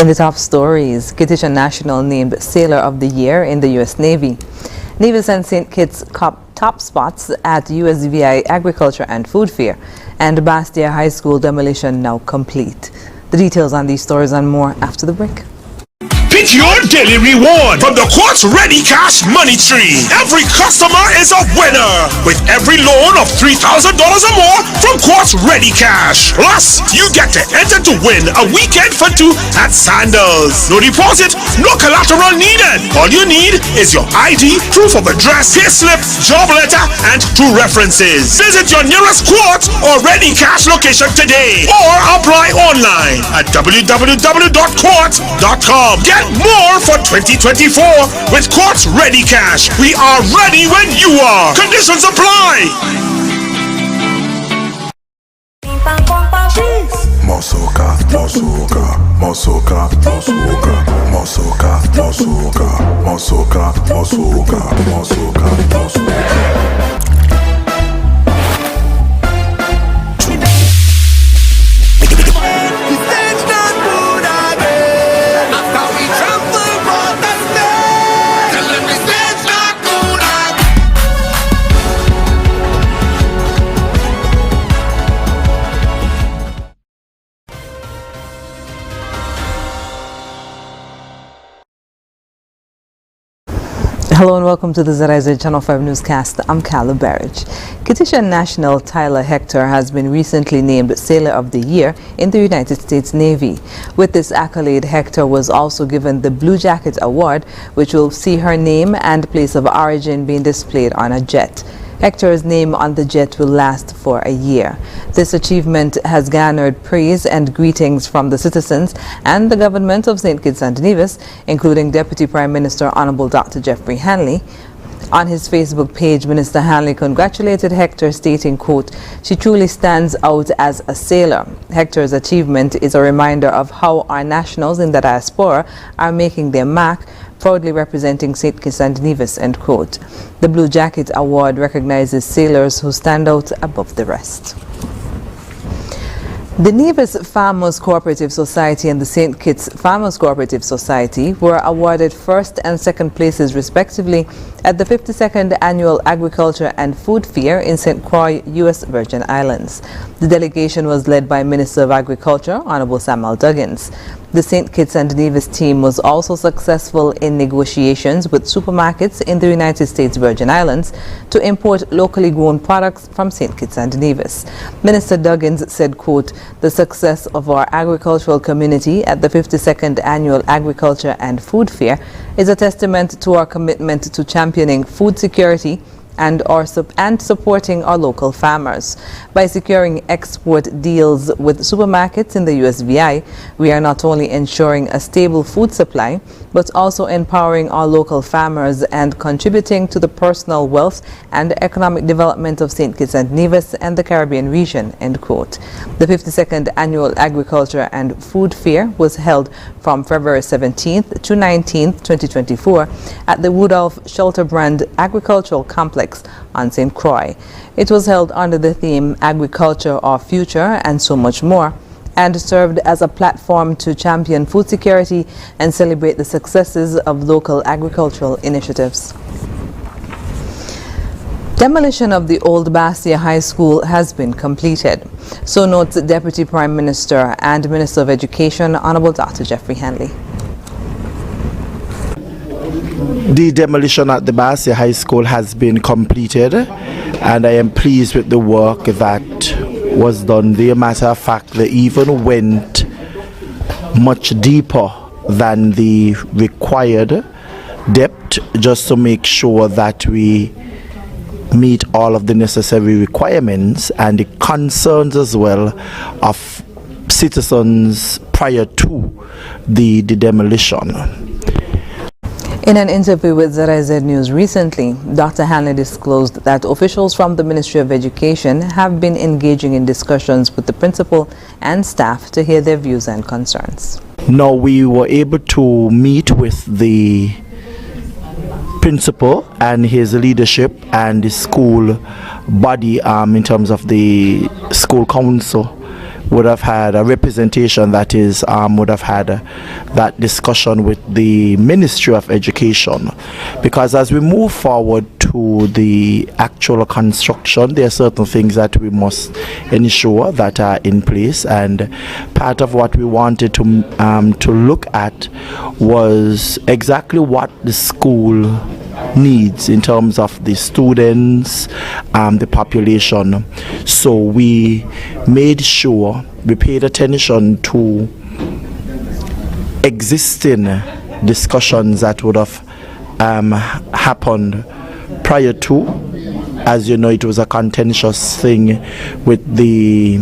In the top stories, Kittish National named Sailor of the Year in the U.S. Navy. Nevis and St. Kitts top spots at USVI Agriculture and Food Fair. And Basier High School demolition now complete. The details on these stories and more after the break. Pick your daily reward from the Quartz Ready Cash Money Tree. Every customer is a winner with every loan of $3,000 or more from Quartz Ready Cash. Plus, you get to enter to win a weekend for two at Sandals. No deposit, no collateral needed. All you need is your ID, proof of address, payslip, job letter, and 2 references. Visit your nearest Quartz or Ready Cash location today or apply online at www.quartz.com. Get more for 2024 with Quartz Ready Cash. We are ready when you are. Conditions apply. Mosoka, Mosoka, Mosoka, Mosoka, Mosoka, Mosoka, Mosoka, Mosoka, Mosoka, Mosoka. Hello and welcome to the ZIZ Channel 5 newscast. I'm Carla Barrage. Kittish National Tyler Hector has been recently named Sailor of the Year in the United States Navy. With this accolade, Hector was also given the Blue Jacket Award, which will see her name and place of origin being displayed on a jet. Hector's name on the jet will last for a year. This achievement has garnered praise and greetings from the citizens and the government of St. Kitts and Nevis, including Deputy Prime Minister Honorable Dr. Jeffrey Hanley. On his Facebook page, Minister Hanley congratulated Hector, stating, quote, "She truly stands out as a sailor. Hector's achievement is a reminder of how our nationals in the diaspora are making their mark, proudly representing St. Kitts and Nevis," end quote. The Blue Jacket Award recognizes sailors who stand out above the rest. The Nevis Farmers Cooperative Society and the St. Kitts Farmers Cooperative Society were awarded first and second places respectively at the 52nd Annual Agriculture and Food Fair in St. Croix, U.S. Virgin Islands. The delegation was led by Minister of Agriculture, Honorable Samuel Duggins. The St. Kitts and Nevis team was also successful in negotiations with supermarkets in the United States Virgin Islands to import locally grown products from St. Kitts and Nevis. Minister Duggins said, quote, "The success of our agricultural community at the 52nd Annual Agriculture and Food Fair is a testament to our commitment to championing food security and supporting our local farmers. By securing export deals with supermarkets in the USVI, we are not only ensuring a stable food supply, but also empowering our local farmers and contributing to the personal wealth and economic development of St. Kitts and Nevis and the Caribbean region," end quote. The 52nd Annual Agriculture and Food Fair was held from February 17th to 19th, 2024 at the Rudolph Schulterbrand Agricultural Complex on St. Croix. It was held under the theme Agriculture Our Future and so much more, and served as a platform to champion food security and celebrate the successes of local agricultural initiatives. Demolition of the old Basier High School has been completed. So notes Deputy Prime Minister and Minister of Education, Honorable Dr. Jeffrey Hanley. The demolition at the Basier High School has been completed, and I am pleased with the work that was done there. Matter of fact, they even went much deeper than the required depth just to make sure that we meet all of the necessary requirements and the concerns as well of citizens prior to the demolition. In an interview with ZIZ News recently, Dr. Hanley disclosed that officials from the Ministry of Education have been engaging in discussions with the principal and staff to hear their views and concerns. Now, we were able to meet with the principal and his leadership and the school body in terms of the school council would have had a representation that is would have had that discussion with the Ministry of Education, because as we move forward to the actual construction, there are certain things that we must ensure that are in place, and part of what we wanted to look at was exactly what the school needs in terms of the students, the population. So we made sure we paid attention to existing discussions that would have happened prior to. As you know, it was a contentious thing with the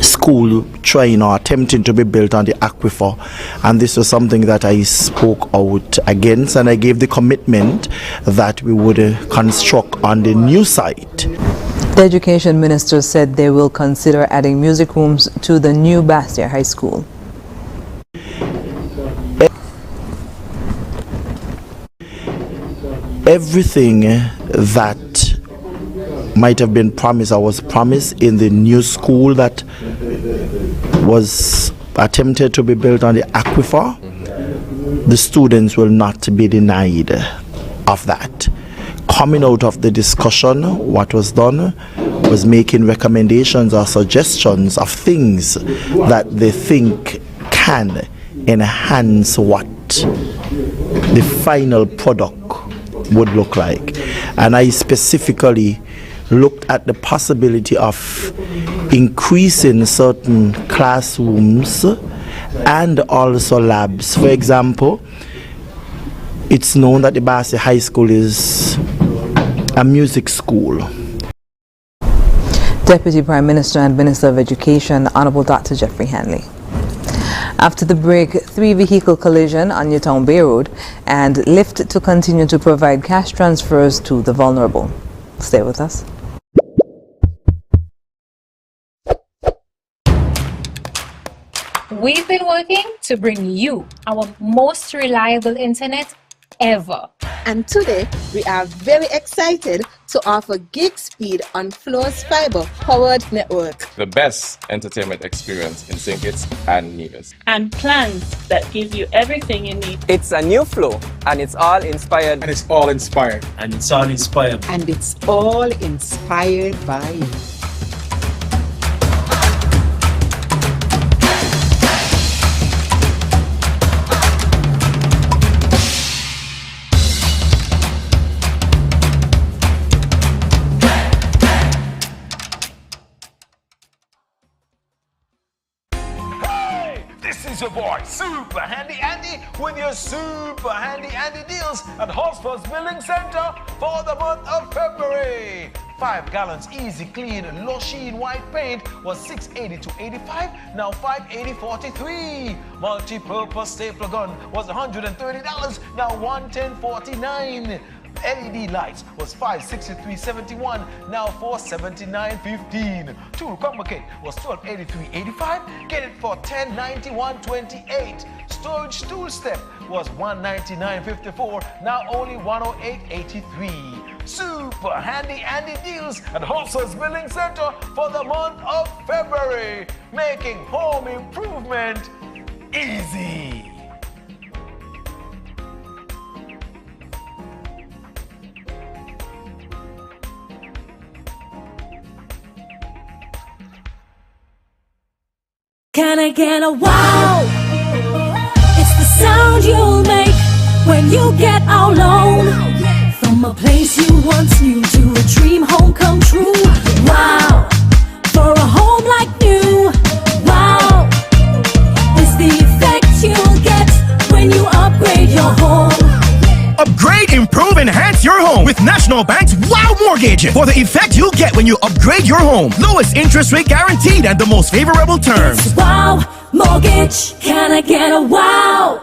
school trying or attempting to be built on the aquifer, and this was something that I spoke out against, and I gave the commitment that we would construct on the new site. The Education Minister said they will consider adding music rooms to the new Basier High School. Everything that might have been promised or was promised in the new school that was attempted to be built on the aquifer, the students will not be denied of that. Coming out of the discussion, what was done was making recommendations or suggestions of things that they think can enhance what the final product would look like. And I specifically looked at the possibility of increasing certain classrooms and also labs. For example, it's known that the Basier High School is a music school. Deputy Prime Minister and Minister of Education, Honorable Dr. Jeffrey Hanley. After the break, 3-vehicle collision on Newtown Bay Road, and lift to continue to provide cash transfers to the vulnerable. Stay with us. We've been working to bring you our most reliable internet ever. And today, we are very excited to offer gig speed on Flo's fiber-powered network. The best entertainment experience in St. Kitts and Nevis. And plans that give you everything you need. It's a new Flow, and it's all inspired. And it's all inspired. And it's all inspired. And it's all inspired by you. This is your boy, Super Handy Andy, with your Super Handy Andy deals at Hotspur's Building Center for the month of February. 5 gallons easy clean low sheen white paint was $6.80 to $85, now $5.80.43. Multi-purpose stapler gun was $130, now $110.49. LED lights was $563.71, now $479.15. Tool combo kit was $1283.85, get it for $1091.28. Storage tool step was $199.54, now only $108.83. Super Handy Andy deals at Hotspur's Building Center for the month of February, making home improvement easy. Can I get a wow? It's the sound you'll make when you get our loan. From a place you once knew to a dream home come true. Wow, for a home like new. Wow, it's the effect you'll get when you upgrade your home. Upgrade, improve, enhance your home with National Bank's Wow Mortgage for the effect you'll get when you upgrade your home. Lowest interest rate guaranteed and the most favorable terms. It's Wow Mortgage. Can I get a wow?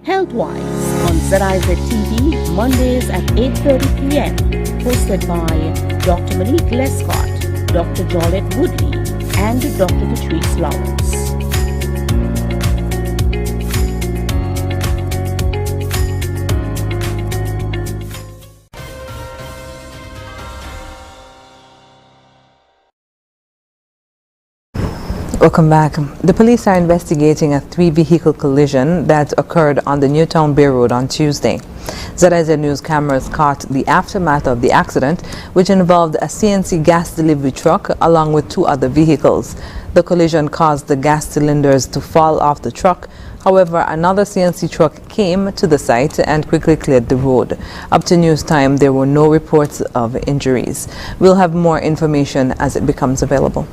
Healthwise on ZIZ TV, Mondays at 8:30 p.m. Hosted by Dr. Malik Lescott, Dr. Jolette Woodley, and Dr. Patrice Lawrence. Welcome back. The police are investigating a 3-vehicle collision that occurred on the Newtown Bay Road on Tuesday. ZIZ News cameras caught the aftermath of the accident, which involved a CNC gas delivery truck along with 2 other vehicles. The collision caused the gas cylinders to fall off the truck. However, another CNC truck came to the site and quickly cleared the road. Up to news time, there were no reports of injuries. We'll have more information as it becomes available.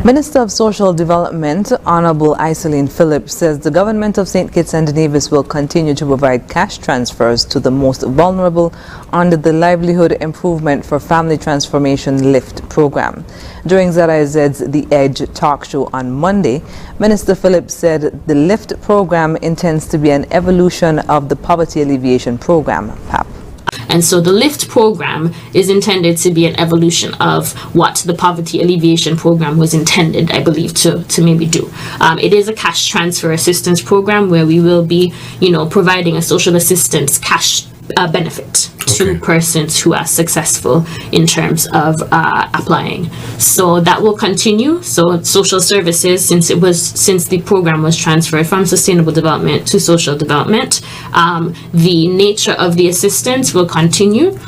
Minister of Social Development, Honorable Iselin Phillips, says the government of St. Kitts and Nevis will continue to provide cash transfers to the most vulnerable under the Livelihood Improvement for Family Transformation LIFT program. During ZIZ's The Edge talk show on Monday, Minister Phillips said the LIFT program intends to be an evolution of the Poverty Alleviation Program, PAP. And so the LIFT program is intended to be an evolution of what the Poverty Alleviation Program was intended, I believe, to maybe do. It is a cash transfer assistance program where we will be, providing a social assistance cash benefit to persons who are successful in terms of applying. So that will continue. So social services, since the program was transferred from sustainable development to social development, the nature of the assistance will continue.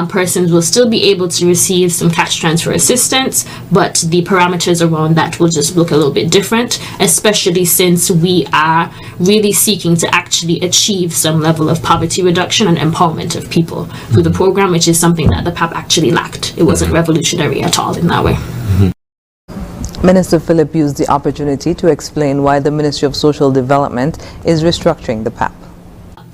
Persons will still be able to receive some cash transfer assistance, but the parameters around that will just look a little bit different, especially since we are really seeking to actually achieve some level of poverty reduction and empowerment of people through the program, which is something that the PAP actually lacked. It wasn't revolutionary at all in that way. Minister Philip used the opportunity to explain why the Ministry of Social Development is restructuring the PAP.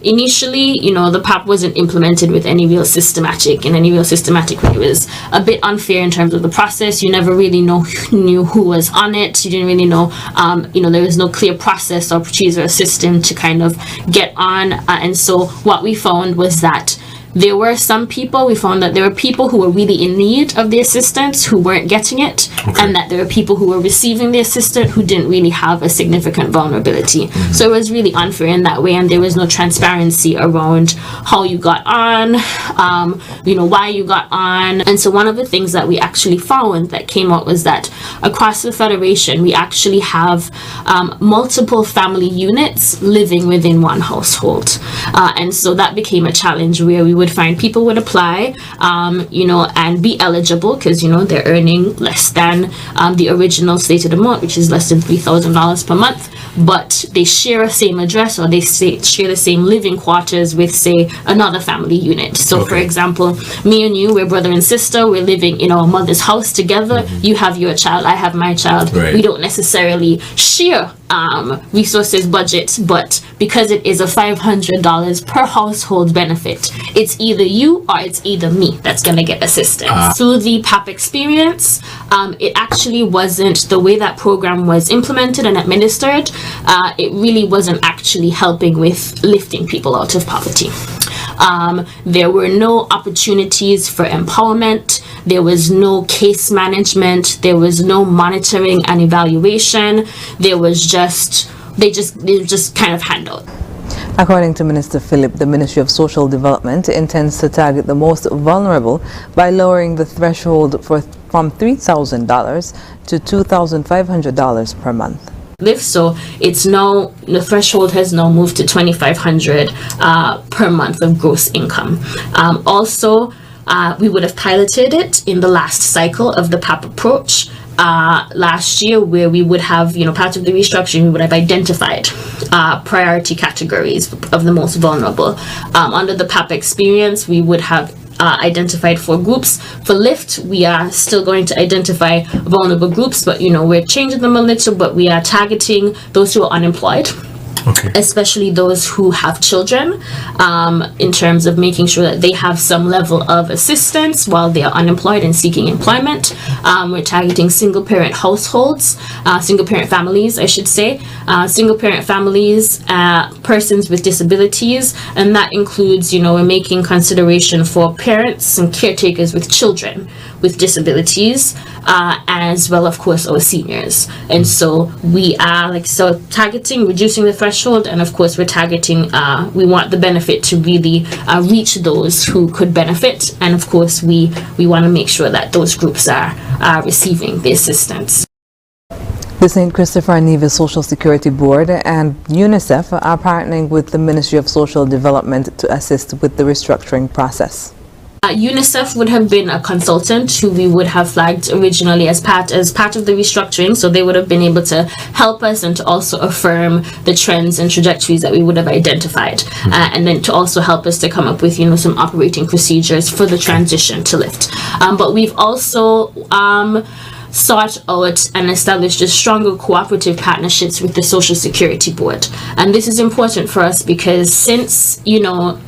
Initially, the PAP wasn't implemented with any real systematic way. It was a bit unfair in terms of the process. You never really knew who was on it. You didn't really know, there was no clear process or procedure or system to kind of get on. And so what we found was that we found that there were people who were really in need of the assistance who weren't getting it, and that there were people who were receiving the assistance who didn't really have a significant vulnerability. So it was really unfair in that way, and there was no transparency around how you got on, why you got on. And so one of the things that we actually found that came out was that across the Federation, we actually have multiple family units living within one household. And so that became a challenge where we would find people would apply, and be eligible because, they're earning less than the original stated amount, which is less than $3,000 per month, but they share a same address or they share the same living quarters with, say, another family unit. So, for example, me and you, we're brother and sister, we're living in our mother's house together. You have your child, I have my child. We don't necessarily share resources budgets, but because it is a $500 per household benefit, it's either you or it's either me that's going to get assistance. Through the PAP experience, it actually wasn't the way that program was implemented and administered. It really wasn't actually helping with lifting people out of poverty. There were no opportunities for empowerment. There was no case management. There was no monitoring and evaluation. There was they just kind of handled. According to Minister Philip, the Ministry of Social Development intends to target the most vulnerable by lowering the threshold from $3,000 to $2,500 per month. So it's now, the threshold has now moved to $2,500 per month of gross income. Also, we would have piloted it in the last cycle of the PAP approach last year, where we would have, part of the restructuring, we would have identified priority categories of the most vulnerable. Under the PAP experience, we would have identified 4 groups. For LIFT, we are still going to identify vulnerable groups, but we're changing them a little, but we are targeting those who are unemployed. Especially those who have children, in terms of making sure that they have some level of assistance while they are unemployed and seeking employment. We're targeting single-parent households, single-parent families, I should say, single-parent families, persons with disabilities, and that includes, we're making consideration for parents and caretakers with children with disabilities, as well, of course, our seniors. And so we are targeting reducing the threshold threshold, and of course we're targeting, we want the benefit to really reach those who could benefit, and of course we want to make sure that those groups are receiving the assistance. The St. Christopher Nevis Social Security Board and UNICEF are partnering with the Ministry of Social Development to assist with the restructuring process. UNICEF would have been a consultant who we would have flagged originally as part of the restructuring, so they would have been able to help us and to also affirm the trends and trajectories that we would have identified, and then to also help us to come up with some operating procedures for the transition to lift. But we've also sought out and established a stronger cooperative partnerships with the Social Security Board. And this is important for us because since,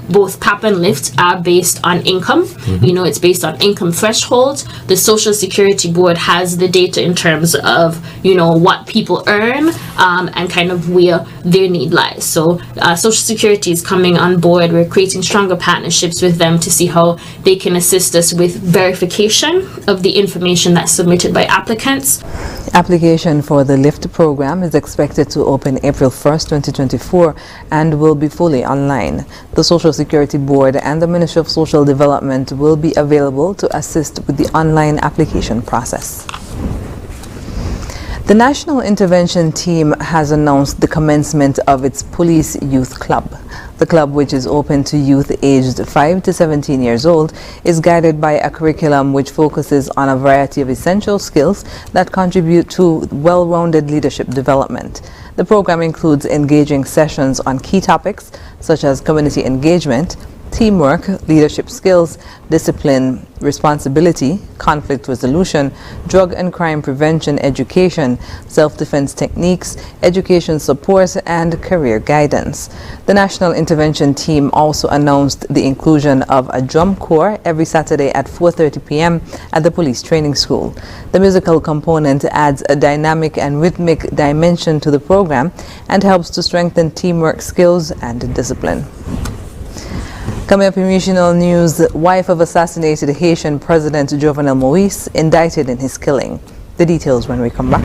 both PAP and LIFT are based on income, it's based on income thresholds, the Social Security Board has the data in terms of, what people earn and kind of where their need lies. So Social Security is coming on board. We're creating stronger partnerships with them to see how they can assist us with verification of the information that's submitted by applicants. Application for the LIFT program is expected to open April 1st, 2024 and will be fully online. The Social Security Board and the Ministry of Social Development will be available to assist with the online application process. The National Intervention Team has announced the commencement of its Police Youth Club. The club, which is open to youth aged 5 to 17 years old, is guided by a curriculum which focuses on a variety of essential skills that contribute to well-rounded leadership development. The program includes engaging sessions on key topics such as community engagement, teamwork, leadership skills, discipline, responsibility, conflict resolution, drug and crime prevention education, self-defense techniques, education support, and career guidance. The National Intervention Team also announced the inclusion of a drum corps every Saturday at 4:30 p.m. at the Police Training School. The musical component adds a dynamic and rhythmic dimension to the program and helps to strengthen teamwork skills and discipline. Coming up in regional news, wife of assassinated Haitian President Jovenel Moïse indicted in his killing. The details when we come back.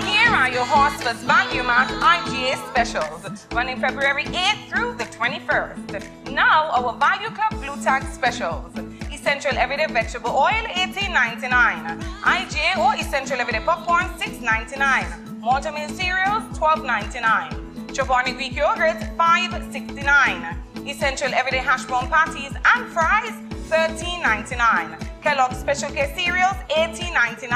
Here are your Horse's Value Mart IGA specials, running February 8th through the 21st. Now our Value Club Blue Tag specials. Essential Everyday Vegetable Oil, $18.99. IGA or Essential Everyday Popcorn, $6.99. Multi-meal cereals, $12.99. Chobani Greek yogurt, $5.69. Essential Everyday Hash Brown Patties and Fries, $13.99. Kellogg's Special K Cereals, $18.99.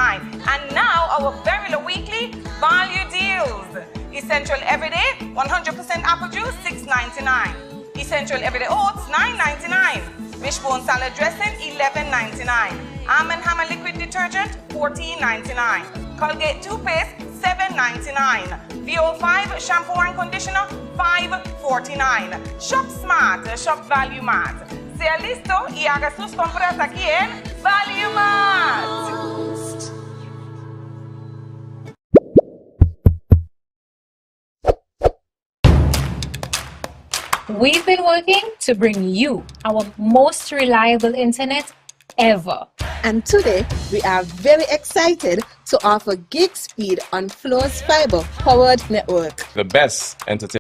And now our very low weekly value deals. Essential Everyday 100% apple juice, $6.99. Essential Everyday Oats, $9.99. Wishbone Salad Dressing, $11.99. Arm & Hammer Liquid Detergent, $14.99. Colgate Toothpaste, $7.99. VO5 Shampoo and Conditioner, $5.49. Shop Smart, Shop Value Mart. Sea listo y haga sus compras aquí en Value Mart. We've been working to bring you our most reliable internet ever. And today, we are very excited to offer gig speed on Flo's fiber-powered network. The best entertainment